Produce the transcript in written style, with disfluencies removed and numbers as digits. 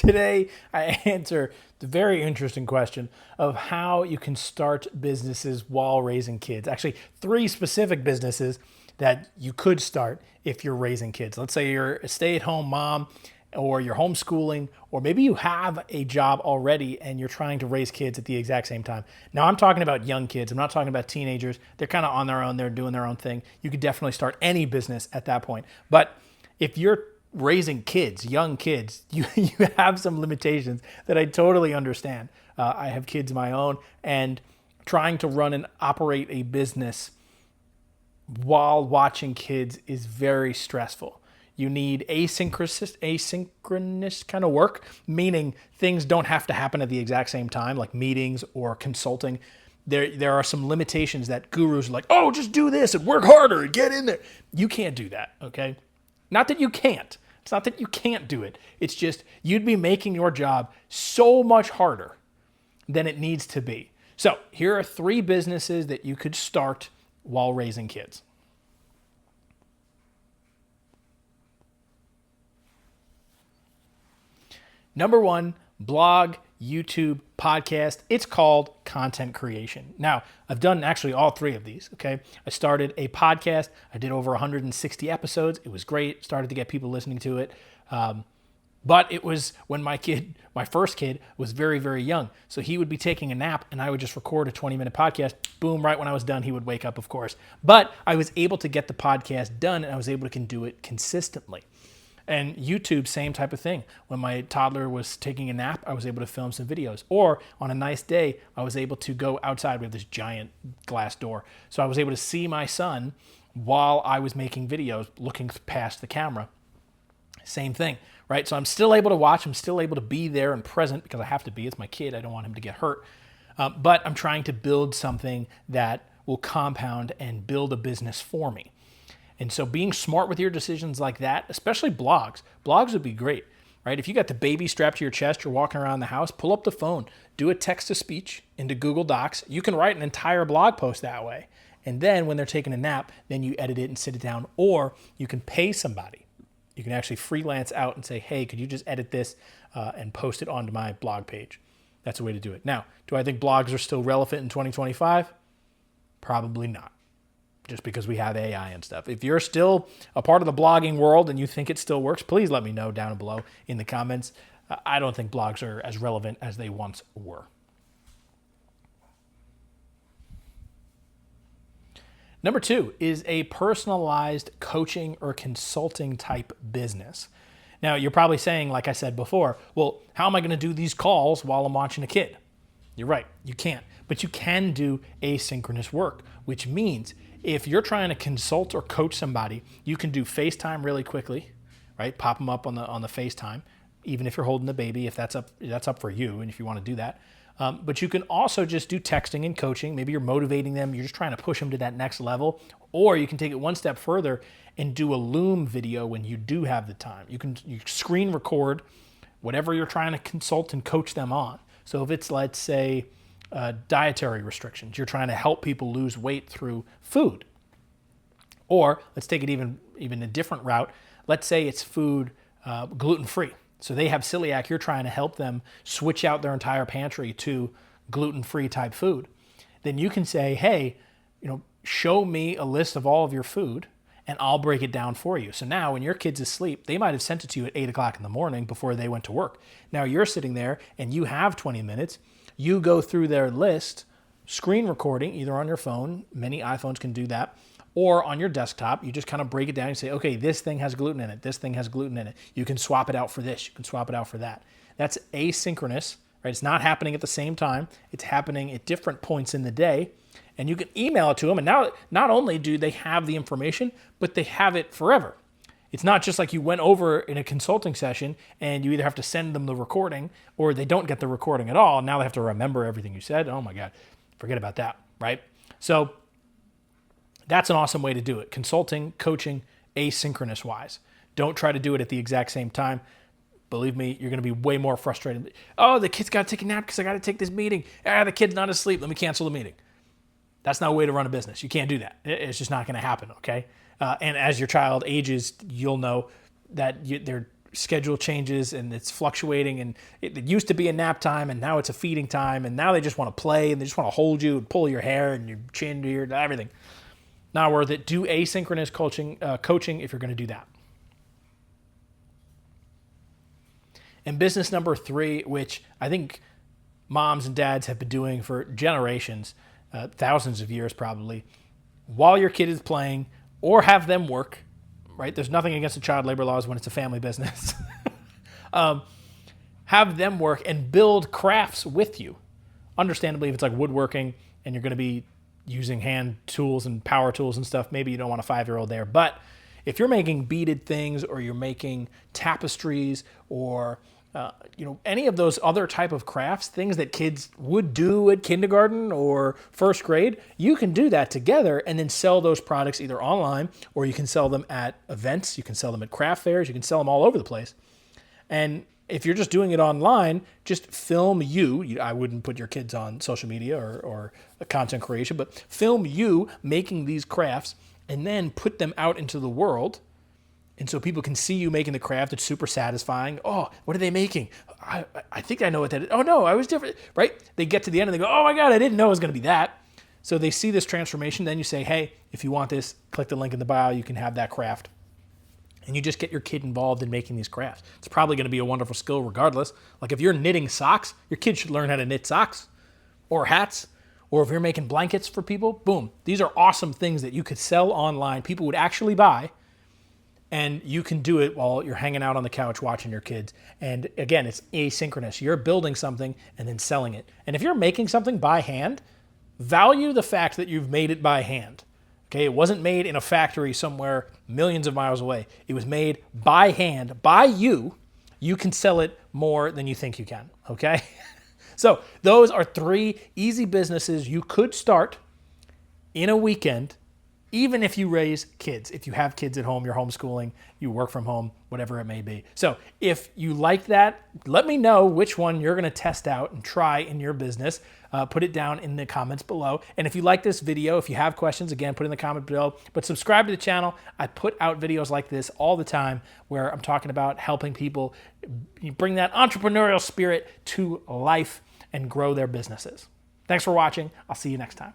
Today, I answer the very interesting question of how you can start businesses while raising kids. Actually, three specific businesses that you could start if you're raising kids. Let's say you're a stay-at-home mom, or you're homeschooling, or maybe you have a job already and you're trying to raise kids at the exact same time. Now, I'm talking about young kids. I'm not talking about teenagers. They're kind of on their own. They're doing their own thing. You could definitely start any business at that point. But if you're raising kids, young kids, you have some limitations that I totally understand. I have kids of my own, and trying to run and operate a business while watching kids is very stressful. You need asynchronous kind of work, meaning things don't have to happen at the exact same time, like meetings or consulting. There are some limitations that gurus are like, oh, just do this and work harder and get in there. You can't do that, okay? Not that you can't. It's not that you can't do it. It's just you'd be making your job so much harder than it needs to be. So here are three businesses that you could start while raising kids. Number one, blog, YouTube, podcast. It's called content creation. Now, I've done actually all three of these, okay? I started a podcast. I did over 160 episodes. It was great. Started to get people listening to it. But it was when my first kid was very, very young. So he would be taking a nap and I would just record a 20-minute podcast. Boom, right when I was done, he would wake up, of course. But I was able to get the podcast done and I was able to do it consistently. And YouTube, same type of thing. When my toddler was taking a nap, I was able to film some videos. Or on a nice day, I was able to go outside. We have this giant glass door. So I was able to see my son while I was making videos, looking past the camera. Same thing, right? So I'm still able to watch. I'm still able to be there and present because I have to be. It's my kid. I don't want him to get hurt. But I'm trying to build something that will compound and build a business for me. And so being smart with your decisions like that, especially blogs would be great, right? If you got the baby strapped to your chest, you're walking around the house, pull up the phone, do a text-to-speech into Google Docs. You can write an entire blog post that way. And then when they're taking a nap, then you edit it and sit it down, or you can pay somebody. You can actually freelance out and say, hey, could you just edit this and post it onto my blog page? That's a way to do it. Now, do I think blogs are still relevant in 2025? Probably not. Just because we have AI and stuff. If you're still a part of the blogging world and you think it still works, please let me know down below in the comments. I don't think blogs are as relevant as they once were. Number two is a personalized coaching or consulting type business. Now, you're probably saying, like I said before, well, how am I going to do these calls while I'm watching a kid? You're right, you can't. But you can do asynchronous work, which means if you're trying to consult or coach somebody, you can do FaceTime really quickly, right? Pop them up on the FaceTime, even if you're holding the baby, if that's up for you, and if you want to do that. But you can also just do texting and coaching. Maybe you're motivating them. You're just trying to push them to that next level. Or you can take it one step further and do a Loom video when you do have the time. You screen record whatever you're trying to consult and coach them on. So if it's, let's say, dietary restrictions, you're trying to help people lose weight through food. Or let's take it even a different route. Let's say it's food gluten-free. So they have celiac. You're trying to help them switch out their entire pantry to gluten-free type food. Then you can say, hey, show me a list of all of your food and I'll break it down for you. So now when your kid's asleep, they might have sent it to you at 8 o'clock in the morning before they went to work. Now you're sitting there and you have 20 minutes. You go through their list, screen recording, either on your phone, many iPhones can do that, or on your desktop. You just kind of break it down and say, okay, this thing has gluten in it. This thing has gluten in it. You can swap it out for this. You can swap it out for that. That's asynchronous, right? It's not happening at the same time. It's happening at different points in the day. And you can email it to them. And now not only do they have the information, but they have it forever. It's not just like you went over in a consulting session and you either have to send them the recording or they don't get the recording at all. Now they have to remember everything you said. Oh my God, forget about that, right? So that's an awesome way to do it. Consulting, coaching, asynchronous wise. Don't try to do it at the exact same time. Believe me, you're going to be way more frustrated. Oh, the kid's got to take a nap because I got to take this meeting. The kid's not asleep. Let me cancel the meeting. That's not a way to run a business. You can't do that. It's just not going to happen, okay? And as your child ages, you'll know that they're schedule changes and it's fluctuating, and it used to be a nap time and now it's a feeding time, and now they just want to play and they just want to hold you and pull your hair and your chin to your everything. Not worth it. Do asynchronous coaching if you're going to do that. And business number 3, which I think moms and dads have been doing for generations, thousands of years probably, while your kid is playing, or have them work, right? There's nothing against the child labor laws when it's a family business. Have them work and build crafts with you. Understandably, if it's like woodworking and you're going to be using hand tools and power tools and stuff, maybe you don't want a 5-year-old there. But if you're making beaded things, or you're making tapestries, or any of those other type of crafts, things that kids would do at kindergarten or first grade, you can do that together and then sell those products either online, or you can sell them at events, you can sell them at craft fairs, you can sell them all over the place. And if you're just doing it online, just film you. I wouldn't put your kids on social media or content creation, but film you making these crafts and then put them out into the world. And so people can see you making the craft. It's super satisfying. Oh, what are they making? I think I know what that is. Oh, no, I was different, right? They get to the end and they go, oh, my God, I didn't know it was going to be that. So they see this transformation. Then you say, hey, if you want this, click the link in the bio. You can have that craft. And you just get your kid involved in making these crafts. It's probably going to be a wonderful skill regardless. Like if you're knitting socks, your kid should learn how to knit socks or hats. Or if you're making blankets for people, boom. These are awesome things that you could sell online. People would actually buy. And you can do it while you're hanging out on the couch watching your kids. And again, it's asynchronous. You're building something and then selling it. And if you're making something by hand, value the fact that you've made it by hand. Okay, it wasn't made in a factory somewhere millions of miles away. It was made by hand, by you. You can sell it more than you think you can, okay? So those are 3 easy businesses you could start in a weekend, even if you raise kids. If you have kids at home, you're homeschooling, you work from home, whatever it may be. So if you like that, let me know which one you're going to test out and try in your business. Put it down in the comments below. And if you like this video, if you have questions, again, put in the comment below. But subscribe to the channel. I put out videos like this all the time where I'm talking about helping people bring that entrepreneurial spirit to life and grow their businesses. Thanks for watching. I'll see you next time.